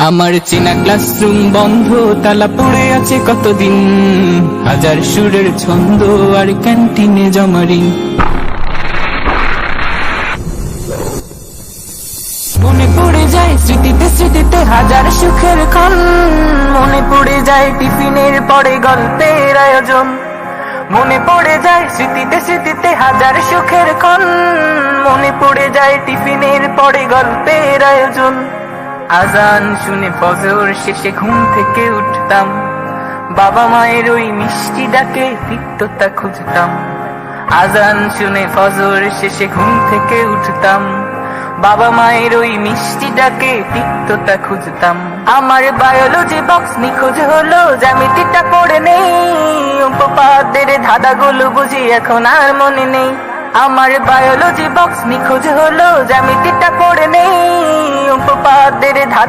আমার চেনা ক্লাসরুম বন্ধ, তালা পড়ে আছে কতদিন, হাজার সুরের ছন্দ আর ক্যান্টিনে জমারি। মনে পড়ে যায় স্মৃতিতে স্মৃতিতে হাজার সুখের ক্ষণ, মনে পড়ে যায় টিফিনের পরে গল্পের আয়োজন, মনে পড়ে যায় স্মৃতিতে স্মৃতিতে হাজার সুখের ক্ষণ, মনে পড়ে যায় টিফিনের পরে গল্পের আয়োজন। আজান শুনে ফজর শেষে ঘুম থেকে উঠতাম, বাবা মায়ের ওই মিষ্টি ডাকে তিক্ততা খুঁজতাম। আজান শুনে ফজর শেষে ঘুম থেকে উঠতাম, বাবা মায়ের ওই মিষ্টি ডাকে তিক্ততা খুঁজতাম। আমার বায়োলজি বক্স নিখোঁজ হলো, জ্যামিতিটা পড়ে নেই, উপপাদ্যের ধাঁধাগুলো বুঝি এখন আর মনে নেই। আমার বায়োলজি বক্স নিখোঁজ হলো, জ্যামিতিটা পড়ে নেই, উপপাদ্যের ধাঁধা